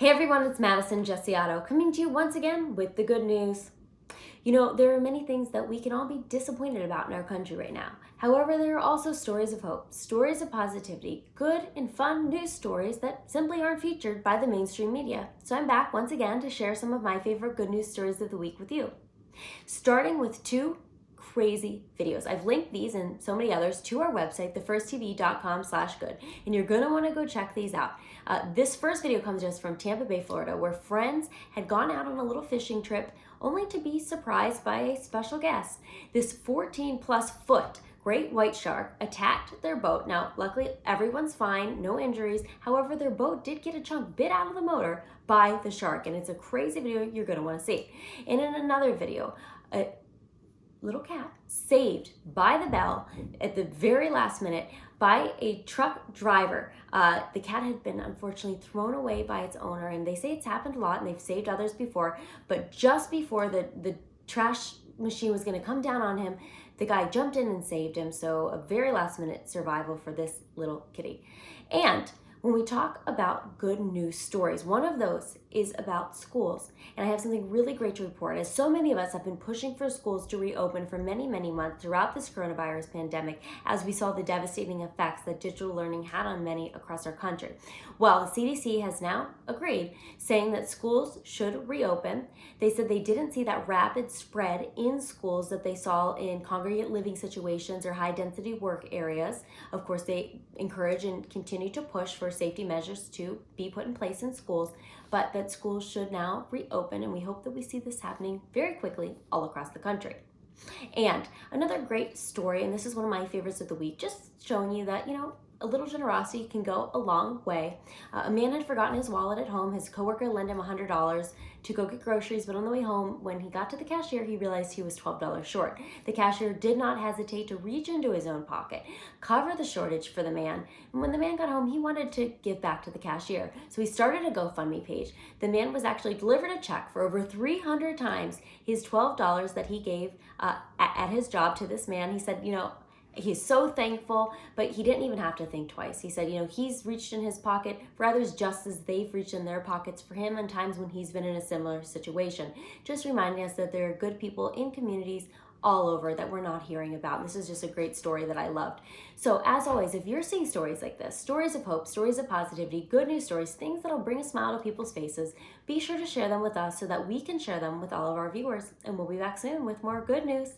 Hey everyone, it's Madison Gesiotto coming to you once again with the good news. You know, there are many things that we can all be disappointed about in our country right now. However, there are also stories of hope, stories of positivity, good and fun news stories that simply aren't featured by the mainstream media. So I'm back once again to share some of my favorite good news stories of the week with you. Starting with two crazy videos. I've linked these and so many others to our website, thefirsttv.com/good, and you're gonna wanna go check these out. This first video comes to us from Tampa Bay, Florida, where friends had gone out on a little fishing trip only to be surprised by a special guest. This 14+ foot great white shark attacked their boat. Now, luckily, everyone's fine, no injuries. However, their boat did get a chunk bit out of the motor by the shark, and it's a crazy video you're gonna wanna see. And in another video, a little cat saved by the bell at the very last minute by a truck driver. The cat had been unfortunately thrown away by its owner, and they say it's happened a lot and they've saved others before, but just before the trash machine was going to come down on him, the guy jumped in and saved him. So a very last minute survival for this little kitty. And when we talk about good news stories, one of those is about schools. And I have something really great to report. As so many of us have been pushing for schools to reopen for many, many months throughout this coronavirus pandemic, as we saw the devastating effects that digital learning had on many across our country. Well, the CDC has now agreed, saying that schools should reopen. They said they didn't see that rapid spread in schools that they saw in congregate living situations or high density work areas. Of course, they encourage and continue to push for safety measures to be put in place in schools, but that schools should now reopen, and we hope that we see this happening very quickly all across the country. And another great story, and this is one of my favorites of the week, just showing you that, a little generosity can go a long way. A man had forgotten his wallet at home. His coworker lent him $100 to go get groceries, but on the way home, when he got to the cashier, he realized he was $12 short. The cashier did not hesitate to reach into his own pocket, cover the shortage for the man, and when the man got home, he wanted to give back to the cashier. So he started a GoFundMe page. The man was actually delivered a check for over 300 times his $12 that he gave at his job to this man. He said, he's so thankful, but he didn't even have to think twice. He said, he's reached in his pocket for others just as they've reached in their pockets for him in times when he's been in a similar situation. Just reminding us that there are good people in communities all over that we're not hearing about. And this is just a great story that I loved. So as always, if you're seeing stories like this, stories of hope, stories of positivity, good news stories, things that'll bring a smile to people's faces, be sure to share them with us so that we can share them with all of our viewers. And we'll be back soon with more good news.